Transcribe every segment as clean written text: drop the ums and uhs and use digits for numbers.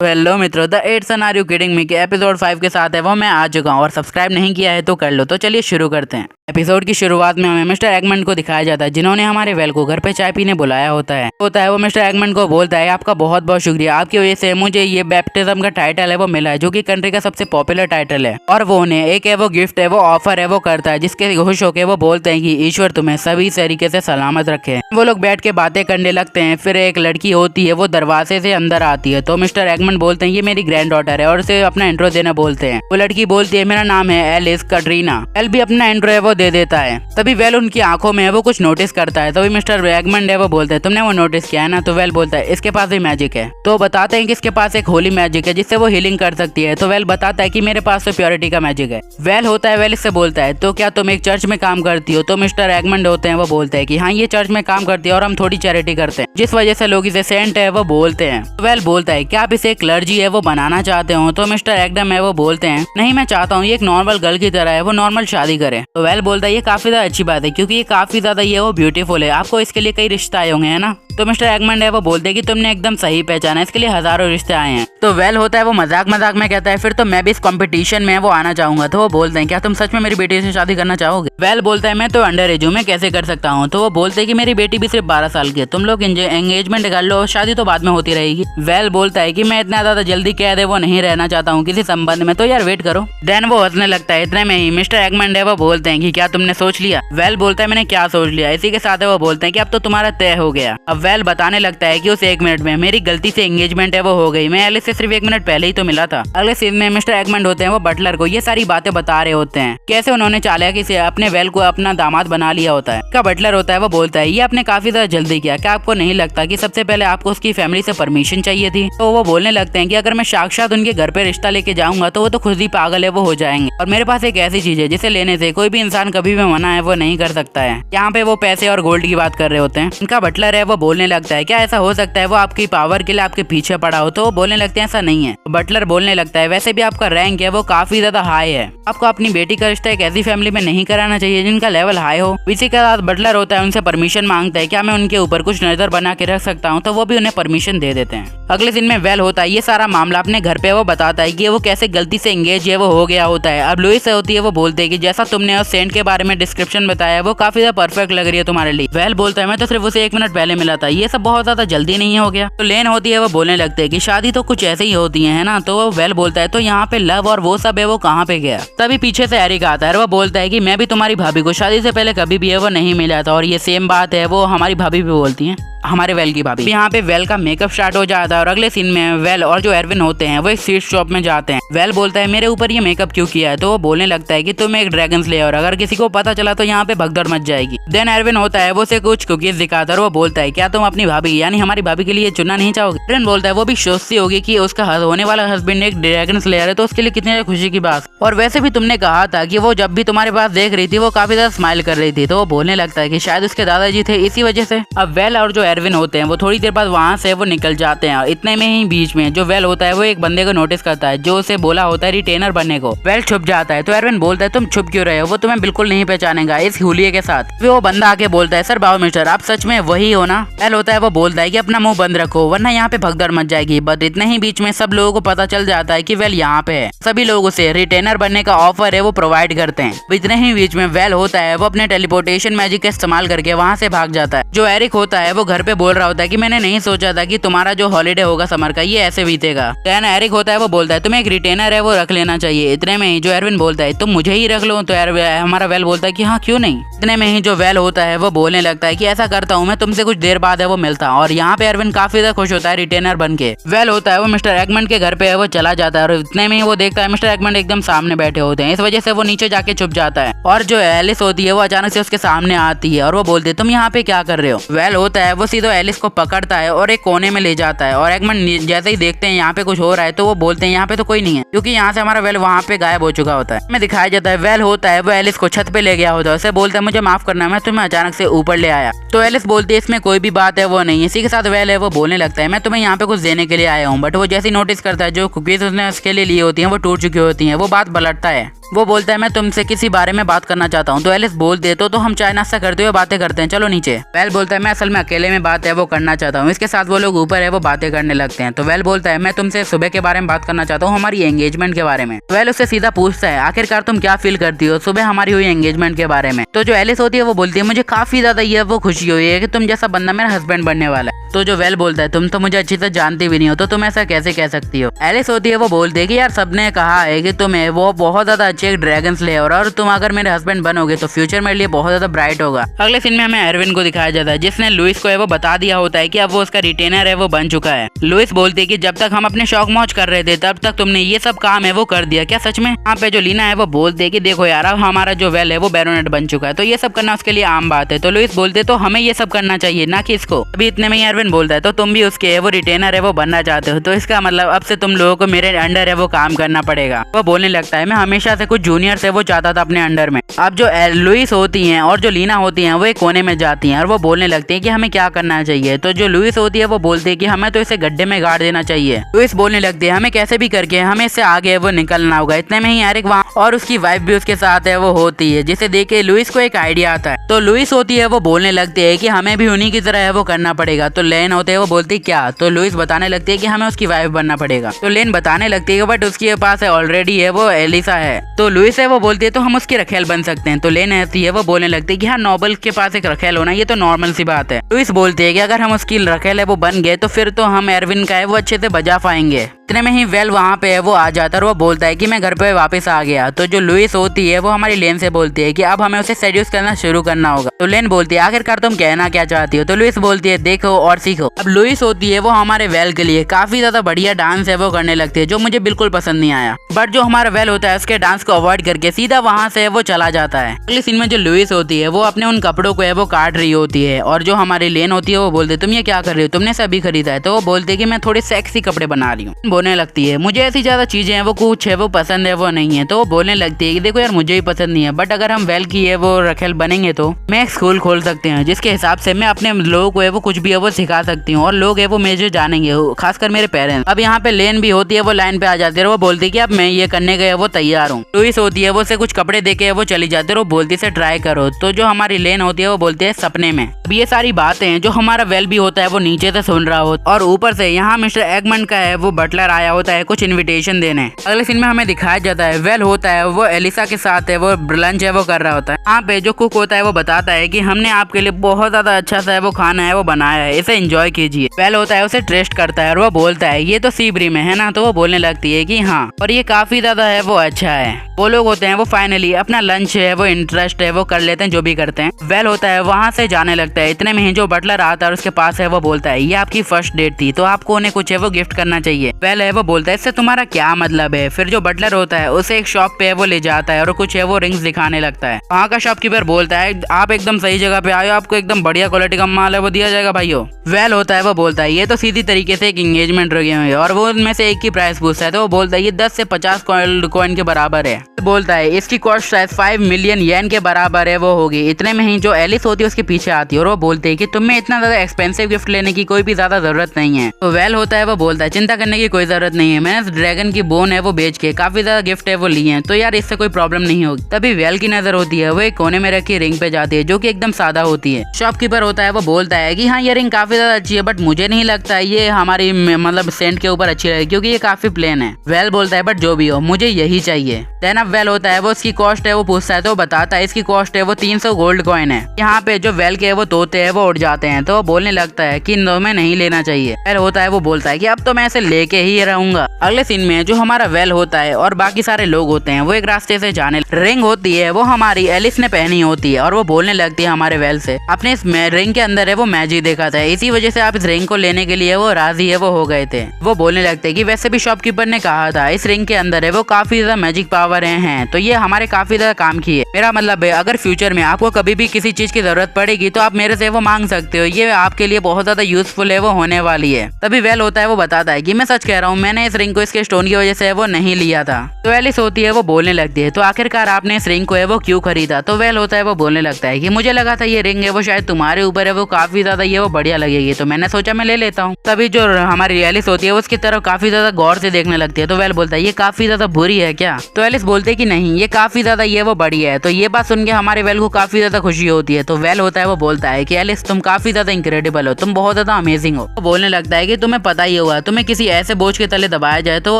तो हेलो मित्रों, the eights are you kidding me के एपिसोड 5 के साथ है वो मैं आ चुका हूँ और सब्सक्राइब नहीं किया है तो कर लो। तो चलिए शुरू करते हैं। एपिसोड की शुरुआत में हमें मिस्टर एगमंड को दिखाया जाता है जिन्होंने हमारे वेल को घर पे चाय पीने बुलाया होता है वो मिस्टर एगमंड को बोलता है आपका बहुत बहुत शुक्रिया, आपकी वजह से मुझे ये बैप्टिज्म का टाइटल है वो मिला है जो कि कंट्री का सबसे पॉपुलर टाइटल है। और वो उन्हें एक है वो गिफ्ट है वो ऑफर है वो करता है जिसके खुश होकर वो बोलते हैं कि ईश्वर तुम्हें सभी तरीके से सलामत रखे। वो लोग बैठ के बातें करने लगते हैं। फिर एक लड़की होती है वो दरवाजे से अंदर आती है तो मिस्टर एगमंड बोलते हैं ये मेरी ग्रैंड डॉटर है और उसे अपना इंट्रो देना बोलते हैं। वो लड़की बोलती है मेरा नाम है एलिस कटरीना। एल भी अपना इंट्रो है वो दे देता है। तभी वेल उनकी आंखों में है वो कुछ नोटिस करता है। तभी मिस्टर एगमंड है वो बोलते हैं तुमने वो नोटिस किया है ना। तो वेल बोलता है इसके पास भी मैजिक है। तो बताते हैं कि इसके पास एक होली मैजिक है जिससे वो हीलिंग कर सकती है। तो वेल बताता है कि मेरे पास तो प्योरिटी का मैजिक है। वेल होता है वेल इससे बोलता है तो क्या तुम एक चर्च में काम करती हो। तो मिस्टर एगमंड होते हैं वो बोलते हैं कि हाँ ये चर्च में काम करती है और हम थोड़ी चैरिटी करते हैं जिस वजह से लोग इसे सेंट है वो बोलते हैं। वेल बोलता है क्या आप इसे क्लर्जी है वो बनाना चाहते हो। तो मिस्टर एगडम है वो बोलते हैं नहीं मैं चाहता हूँ ये एक नॉर्मल गर्ल की तरह है वो नॉर्मल शादी करे। तो वेल बोलता है ये काफी ज्यादा अच्छी बात है क्योंकि ये काफी ज्यादा ये वो ब्यूटीफुल है, आपको इसके लिए कई रिश्ते आए होंगे है ना। तो मिस्टर एगमंड है वो बोलते हैं कि तुमने एकदम सही पहचाना, इसके लिए हजारों रिश्ते आए हैं। तो वेल होता है वो मजाक मजाक में कहता है फिर तो मैं भी इस कंपटीशन में वो आना चाहूंगा। तो वो बोलते हैं क्या तुम सच में मेरी बेटी से शादी करना चाहोगे। वेल बोलता है मैं तो अंडर एज हूँ, मैं कैसे कर सकता हूँ। तो वो बोलते हैं कि मेरी बेटी भी सिर्फ 12 साल की है, तुम लोग एंगेजमेंट कर लो, शादी तो बाद में होती रहेगी। वेल बोलता है कि मैं इतना ज्यादा जल्दी कह दे वो नहीं रहना चाहता हूँ किसी संबंध में, तो यार वेट करो। देन वो हंसने लगता है। इतने में ही मिस्टर एगमंड है वो बोलते हैं कि क्या तुमने सोच लिया। वेल बोलता है मैंने क्या सोच लिया। इसी के साथ वो बोलते हैं कि अब तो तुम्हारा तय हो गया। अब वेल बताने लगता है कि उस 1 मिनट में मेरी गलती से एंगेजमेंट है वो हो गई, मैं एलिस से सिर्फ 1 मिनट पहले ही तो मिला था। अगले सीन में मिस्टर एगमंड होते हैं वो बटलर को ये सारी बातें बता रहे होते हैं कैसे उन्होंने चालाकी से अपने वेल को अपना दामाद बना लिया होता है। का बटलर होता है वो बोलता है ये आपने काफी ज्यादा जल्दी किया, क्या आपको नहीं लगता कि सबसे पहले आपको उसकी फैमिली से परमिशन चाहिए थी। तो वो बोलने लगते हैं कि अगर मैं साक्षात उनके घर पे रिश्ता लेके जाऊंगा तो वो तो खुद ही पागल है वो हो जाएंगे और मेरे पास एक ऐसी चीज है जिसे लेने से कोई भी इंसान कभी भी मना है वो नहीं कर सकता है। यहाँ पे वो पैसे और गोल्ड की बात कर रहे होते हैं। उनका बटलर है वो बोलने लगता है क्या ऐसा हो सकता है वो आपकी पावर के लिए आपके पीछे पड़ा हो। तो वो बोलने लगते हैं ऐसा नहीं है। बटलर बोलने लगता है वैसे भी आपका रैंक है वो काफी ज्यादा हाई है, आपको अपनी बेटी का रिश्ता एक ऐसी फैमिली में नहीं कराना चाहिए जिनका लेवल हाई हो। इसी के साथ बटलर होता है उनसे परमिशन मांगता है क्या मैं उनके ऊपर कुछ नजर बना के रख सकता हूँ। तो वो भी उन्हें परमिशन दे देते हैं। अगले दिन में वेल होता है ये सारा मामला अपने घर पे वो बताता है कि वो कैसे गलती से एंगेज है वो हो गया होता है। अब लुइस होती है वो बोलते है कि जैसा तुमने उस सेंट के बारे में डिस्क्रिप्शन बताया वो काफी ज्यादा परफेक्ट लग रही है तुम्हारे लिए। वेल बोलता है मैं तो सिर्फ उसे 1 मिनट पहले मिला था, ये सब बहुत ज्यादा जल्दी नहीं हो गया। तो लेन होती है वो बोलने लगते है कि शादी तो कुछ ऐसे ही होती है ना। तो वो वेल बोलता है तो यहाँ पे लव और वो सब है वो कहाँ पे गया। तभी पीछे से एरिक आता है वो बोलता है कि मैं भी तुम्हारी भाभी को शादी से पहले कभी भी है वो नहीं मिला था और ये सेम बात है वो हमारी भाभी भी बोलती है, हमारे वेल की भाभी। यहाँ पे वेल का मेकअप स्टार्ट हो जाता है और अगले सीन में वेल और जो एरविन होते हैं वो एक स्वीट शॉप में जाते हैं। वेल बोलता है मेरे ऊपर ये मेकअप क्यों किया है। तो वो बोलने लगता है कि तुम एक ड्रैगन स्लेयर, अगर किसी को पता चला तो यहाँ पे भगदड़ मच जाएगी। देन एरविन होता है वो से कुछ कुकीज दिखाता है। वो बोलता है क्या तुम अपनी भाभी यानी हमारी भाभी के लिए चुनना नहीं चाहोगे। एरविन बोलता है वो भी सोचती होगी कि उसका होने वाला हस्बैंड एक ड्रैगन स्लेयर है तो उसके लिए कितनी खुशी की बात। और वैसे भी तुमने कहा था कि वो जब भी तुम्हारे पास देख रही थी वो काफी ज्यादा स्माइल कर रही थी। तो वो बोलने लगता है कि शायद उसके दादाजी थे इसी वजह से। अब वेल और जो एरविन होते हैं वो थोड़ी देर बाद वहाँ से वो निकल जाते हैं। इतने में ही बीच में जो वेल होता है वो एक बंदे को नोटिस करता है जो उसे बोला होता है रिटेनर बनने को। वेल छुप जाता है तो एरविन बोलता है तुम छुप क्यों रहे हो, वो तुम्हें बिल्कुल नहीं पहचानेगा इस हुलिये के साथ। फिर वो बंदा आके बोलता है सर बाबू मिस्टर आप सच में वही हो ना। वेल होता है वो बोलता है कि अपना मुंह बंद रखो वरना यहाँ पे भगदड़ मच जाएगी। बट इतने ही बीच में सब लोगों को पता चल जाता है कि वेल यहाँ पे है। सभी लोगों से रिटेनर बनने का ऑफर है वो प्रोवाइड करते हैं। इतने ही बीच में वेल होता है वो अपने टेलीपोर्टेशन मैजिक का इस्तेमाल करके वहाँ से भाग जाता है। जो एरिक होता है वो घर पे बोल रहा होता है कि मैंने नहीं सोचा था कि तुम्हारा जो हॉलीडे होगा समर का ये ऐसे बीतेगा। देन एरिक होता है वो बोलता है तुम्हें एक रिटेनर है वो रख लेना चाहिए। इतने में ही जो एरविन बोलता है तुम मुझे ही रख लो। तो हमारा वेल बोलता है कि हाँ क्यों नहीं। इतने में ही जो वेल होता है वो बोलने लगता है कि ऐसा करता हूँ मैं तुमसे कुछ देर बाद है वो मिलता। और यहाँ पे एरविन काफी ज्यादा खुश होता है रिटेनर बन के। वेल होता है वो मिस्टर एगमंड के घर पे है वो चला जाता है और इतने में ही वो देखता है मिस्टर एगमंड एकदम सामने बैठे होते हैं। इस वजह से वो नीचे जाके छुप जाता है और जो एलिस होती है वो अचानक से उसके सामने आती है और वो बोलती है तुम यहाँ पे क्या कर रहे हो। वेल होता है वो सीधे एलिस को पकड़ता है और एक कोने में ले जाता है और एगमंड जैसे ही देखते हैं यहाँ पे कुछ हो रहा है तो वो बोलते हैं यहाँ पे तो कोई नहीं है क्योंकि यहाँ से हमारा वेल वहाँ पे गायब हो चुका होता है। मैं दिखाया जाता है वेल होता है वो एलिस को छत पे ले गया होता है। उसे बोलता है मुझे माफ करना मैं तुम्हें अचानक से ऊपर ले आया। तो एलिस बोलती है इसमें कोई भी बात है वो नहीं। इसी के साथ वेल है वो बोलने लगता है मैं तुम्हें यहाँ पे कुछ देने के लिए आया हूँ। बट वो जैसे नोटिस करता है जो कुकीज उसने उसके लिए ली होती है वो टूट चुकी होती है। वो बात पलटता है वो बोलता है मैं तुमसे किसी बारे में बात करना चाहता हूँ। तो एलिस बोलती है तो हम चाय नाश्ता करते हुए बातें करते हैं, चलो नीचे। वेल बोलता है मैं असल में अकेले में बात है वो करना चाहता हूँ। इसके साथ वो लोग ऊपर है वो बातें करने लगते हैं। तो वेल बोलता है मैं तुमसे सुबह के बारे में बात करना चाहता हूँ, हमारी एंगेजमेंट के बारे में। वेल उससे सीधा पूछता है आखिरकार तुम क्या फील करती हो सुबह हमारी हुई एंगेजमेंट के बारे में। तो जो एलिस होती है वो बोलती है मुझे काफी ज्यादा ये वो खुशी हुई है कि तुम जैसा बंदा मेरा हस्बैंड बनने वाला है। तो जो वेल बोलता है तुम तो मुझे अच्छी से जानती भी नहीं हो तो तुम ऐसा कैसे कह सकती हो। एलिस होती है वो बोलती है कि यार सबने कहा है कि तुम्हें वो बहुत ज्यादा अच्छे एक ड्रैगन स्लेयर और तुम अगर मेरे हस्बैंड बनोगे तो फ्यूचर मेरे लिए बहुत ज्यादा ब्राइट होगा। अगले सीन में हमें एरविन को दिखाया जाता है जिसने लुइस को है वो बता दिया होता है कि अब वो उसका रिटेनर है वो बन चुका है। लुइस बोलती है कि जब तक हम अपने शौक मौज कर रहे थे तब तक तुमने ये सब काम है वो कर दिया क्या सच में। यहाँ पे जो लीना है वो बोलती है कि देखो यार अब हमारा जो वेल है वो बैरोनेट बन चुका है तो ये सब करना उसके लिए आम बात है। तो लुइस बोलते तो हमें ये सब करना चाहिए ना कि इसको। अभी इतने में एरविन बोलता है तो तुम भी उसके वो रिटेनर है वो बनना चाहते हो तो इसका मतलब अब से तुम लोगों को मेरे अंडर है वो काम करना पड़ेगा। वो बोलने लगता है मैं हमेशा से कुछ जूनियर से वो चाहता था अपने अंडर में। अब जो लुइस होती हैं और जो लीना होती हैं वो एक कोने में जाती हैं और वो बोलने लगती हैं कि हमें क्या करना चाहिए। तो जो लुइस होती है वो बोलती है कि हमें तो इसे गड्ढे में गाड़ देना चाहिए। लुइस बोलने लगती है हमें कैसे भी करके हमें इससे आगे वो निकलना होगा। इतने में ही एरिक वहाँ और उसकी वाइफ भी उसके साथ है वो होती है जिसे देख के लुइस को एक आइडिया आता है। तो लुइस होती है वो बोलने लगती है कि हमें भी उन्हीं की तरह है वो करना पड़ेगा। तो लेन होते है वो बोलती क्या। तो लुइस बताने लगती है कि हमें उसकी वाइफ बनना पड़ेगा। तो लेन बताने लगती है बट उसके पास है ऑलरेडी है वो एलिसा है। तो लुइस है वो बोलती है तो हम उसकी रखेल बन सकते हैं। तो लेन ऐसी है वो बोलने लगती है कि हाँ नोबल के पास एक रखेल होना ये तो नॉर्मल सी बात है। लुइस बोलती है कि अगर हम उसकी रखेल है वो बन गए तो फिर तो हम एरविन का है वो अच्छे से बजा पाएंगे। इतने में ही वेल वहाँ पे है वो आ जाता है और वो बोलता है कि मैं घर पे वापस आ गया। तो जो लुइस होती है वो हमारी लेन से बोलती है कि अब हमें उसे सेड्यूस करना शुरू करना होगा। तो लेन बोलती है आखिरकार तुम कहना क्या चाहती हो। तो लुइस बोलती है देखो और सीखो। अब लुइस होती है वो हमारे वेल के लिए काफी ज्यादा बढ़िया डांस है वो करने लगती है जो मुझे बिल्कुल पसंद नहीं आया। बट जो हमारा वेल होता है उसके डांस को अवॉइड करके सीधा वहाँ से वो चला जाता है। अगले सीन में जो लुइस होती है वो अपने उन कपड़ों को है वो काट रही होती है और जो हमारी लेन होती है वो बोलती है तुम ये क्या कर रही हो तुमने सभी खरीदा है। तो वो बोलती है कि मैं थोड़े सेक्सी कपड़े बना रही हूँ। बोलने लगती है मुझे ऐसी ज्यादा चीजें हैं वो कुछ है वो पसंद है वो नहीं है। तो वो बोलने लगती है कि देखो यार मुझे भी पसंद नहीं है बट अगर हम वेल की है वो रखेल बनेंगे तो मैं एक स्कूल खोल सकते हैं जिसके हिसाब से मैं अपने लोगों को है वो कुछ भी है वो सिखा सकती हूँ और लोग है वो मुझे जानेंगे खासकर मेरे पेरेंट्स। अब यहाँ पे लेन भी होती है वो लाइन पे आ जाती है और वो बोलती है कि अब मैं ये करने के वो तैयार हूँ। लुइस होती है वो से कुछ कपड़े देके वो चली जाती है और वो बोलती से ट्राई करो। तो जो हमारी लेन होती है वो बोलती है सपने में। अब ये सारी बातें जो हमारा वेल भी होता है वो नीचे से सुन रहा होता और ऊपर से यहाँ मिस्टर एगमंड का है वो बटलर आया होता है कुछ इन्विटेशन देने। अगले सीन में हमें दिखाया जाता है वेल होता है वो एलिसा के साथ है वो लंच है वो कर रहा होता है। यहाँ पे जो कुक होता है वो बताता है कि हमने आपके लिए बहुत ज्यादा अच्छा सा है वो खाना है वो बनाया है इसे एंजॉय कीजिए। वेल होता है उसे टेस्ट करता है और वो बोलता है ये तो सी ब्री में है ना। तो वो बोलने लगती है कि हाँ और ये काफी ज्यादा है वो अच्छा है। वो लोग होते हैं वो फाइनली अपना लंच है वो इंटरेस्ट है वो कर लेते हैं जो भी करते हैं। वेल होता है वहाँ से जाने लगता है। इतने में ही जो बटलर आता है उसके पास है वो बोलता है ये आपकी फर्स्ट डेट थी तो आपको उन्हें कुछ है वो गिफ्ट करना चाहिए। वेल है वो बोलता है इससे तुम्हारा क्या मतलब है। फिर जो बटलर होता है उसे एक शॉप पे वो ले जाता है और कुछ है वो रिंग्स दिखाने लगता है। वहाँ का शॉपकीपर बोलता है आप एकदम सही जगह पे आए हो आपको एकदम बढ़िया क्वालिटी का माल है वो दिया जाएगा भाइयों। वेल होता है वो बोलता है ये तो सीधी तरीके से एक एंगेजमेंट रखी हुई है और वो उनमें से एक की प्राइस पूछता है। तो वो बोलता है ये 10 से 50 कॉइन के बराबर है। बोलता है इसकी कॉस्ट शायद 5 मिलियन येन के बराबर है वो होगी। इतने में ही जो एलिस होती है उसके पीछे आती है और वो बोलती है कि तुम्हें इतना ज्यादा एक्सपेंसिव गिफ्ट लेने की कोई भी ज्यादा जरूरत नहीं है। तो वेल होता है वो बोलता है चिंता करने की कोई जरूरत नहीं है मैंने ड्रैगन की बोन है वो बेच के काफी ज्यादा गिफ्ट है वो लिए हैं तो यार इससे कोई प्रॉब्लम नहीं होगी। तभी वेल की नजर होती है वो एक कोने में रखी रिंग पे जाती है जो कि एकदम सादा होती है। शॉपकीपर होता है वो बोलता है कि हाँ ये रिंग काफी ज्यादा अच्छी है बट मुझे नहीं लगता ये हमारी मतलब सेंट के ऊपर अच्छी रहेगी क्योंकि ये काफी प्लेन है। वेल बोलता है बट जो भी हो मुझे यही चाहिए। देन अब वेल होता है वो इसकी कॉस्ट है वो पूछता है तो बताता है इसकी कॉस्ट है वो 300 गोल्ड कॉइन है। यहाँ पे जो वेल के वो तोते है वो उड़ जाते हैं तो वो बोलने लगता है कि तुम्हें नहीं लेना चाहिए। वेल होता है वो बोलता है कि अब तो मैं इसे लेके ही रहूंगा। अगले सीन में जो हमारा वेल होता है और बाकी सारे लोग होते हैं वो एक रास्ते से जाने रिंग होती है वो हमारी एलिस ने पहनी होती है और वो बोलने लगती है हमारे वेल से अपने इस रिंग के अंदर है वो मैजिक देखा था इसी वजह से आप इस रिंग को लेने के लिए वो राजी है वो हो गए थे। वो बोलने लगते हैं कि वैसे भी शॉपकीपर ने कहा था इस रिंग के अंदर है वो काफी ज्यादा मैजिक पावर हैं तो ये हमारे काफी ज्यादा काम की है। मेरा मतलब है अगर फ्यूचर में आपको कभी भी किसी चीज की जरूरत पड़ेगी तो आप मेरे से वो मांग सकते हो ये आपके लिए बहुत ज्यादा यूजफुल है वो होने वाली है। तभी वेल होता है वो बताता है कि मैं सच कह रहा रहा हूँ, मैंने इस रिंग को इसके स्टोन की वजह से वो नहीं लिया था। तो एलिस होती है वो बोलने लगती है, तो आखिरकार आपने इस रिंग को है वो क्यों खरीदा? तो वेल होता है वो बोलने लगता है कि मुझे लगा था ये रिंग है वो शायद तुम्हारे ऊपर है वो काफी ज्यादा ये वो बढ़िया लगेगी, तो मैंने सोचा मैं ले लेता हूँ। तभी जो हमारी एलिस होती है उसकी तरफ काफी ज्यादा गौर से देखने लगती है। तो वेल बोलता है ये काफी ज्यादा बुरी है क्या? तो एलिस बोलते है कि नहीं, ये काफी ज्यादा ये वो बढ़िया है। तो ये बात सुन के हमारे वेल को काफी ज्यादा खुशी होती है। तो वेल होता है वो बोलता है कि एलिस तुम काफी ज्यादा इंक्रेडिबल हो, तुम बहुत ज्यादा अमेजिंग हो। तो बोलने लगता है कि तुम्हें पता ही होगा, तुम्हें किसी ऐसे बोझ के तले दबाया जाए तो वो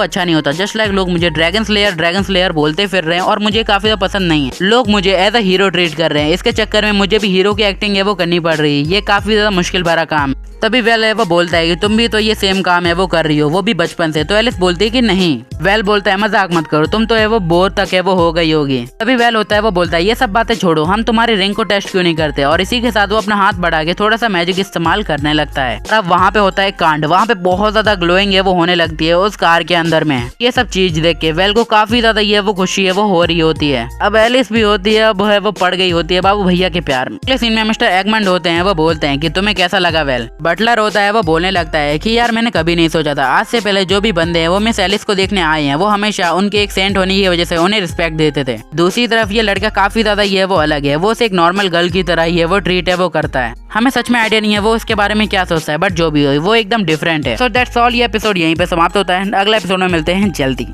अच्छा नहीं होता। जस्ट लाइक लोग मुझे ड्रैगन स्लेयर बोलते फिर रहे हैं और मुझे काफी ज्यादा पसंद नहीं है। लोग मुझे एज अ हीरो ट्रीट कर रहे हैं, इसके चक्कर में मुझे भी हीरो की एक्टिंग है वो करनी पड़ रही है। ये काफी ज्यादा मुश्किल भरा काम। तभी वेल है वो बोलता है कि तुम भी तो ये सेम काम है वो कर रही हो, वो भी बचपन से। तो एलिस बोलती है कि नहीं। वेल बोलता है मजाक मत करो, तुम तो है वो बोर तक है वो हो गई होगी। तभी वेल होता है वो बोलता है ये सब बातें छोड़ो, हम तुम्हारी रिंग को टेस्ट क्यों नहीं करते? और इसी के साथ वो अपना हाथ बढ़ा के थोड़ा सा मैजिक इस्तेमाल करने लगता है। अब वहाँ पे होता है कांड, वहाँ पे बहुत ज्यादा ग्लोइंग है वो होने लगती है उस कार के अंदर में। ये सब चीज देख के वेल को काफी ज्यादा ये वो खुशी है वो हो रही होती है। अब एलिस भी होती है अब है वो पड़ गई होती है बाबू भैया के प्यार में। अगले सीन में मिस्टर एगमंड होते हैं वो बोलते हैं कि तुम्हें कैसा लगा? वेल बटलर होता है वो बोलने लगता है कि यार मैंने कभी नहीं सोचा था आज से पहले जो भी बंदे हैं वो मिस एलिस को देखने आए हैं वो हमेशा उनके एक सेंट होने की वजह से उन्हें रिस्पेक्ट देते थे। दूसरी तरफ ये लड़का काफी ज्यादा ये वो अलग है, वो उसे एक नॉर्मल गर्ल की तरह ही है वो ट्रीट है वो करता है। हमें सच में आइडिया नहीं है वो इसके बारे में क्या सोचता है, बट जो भी हो वो एकदम डिफरेंट है। सो दैट्स ऑल, ये एपिसोड यहीं पे समाप्त होता है। अगला एपिसोड में मिलते हैं जल्दी।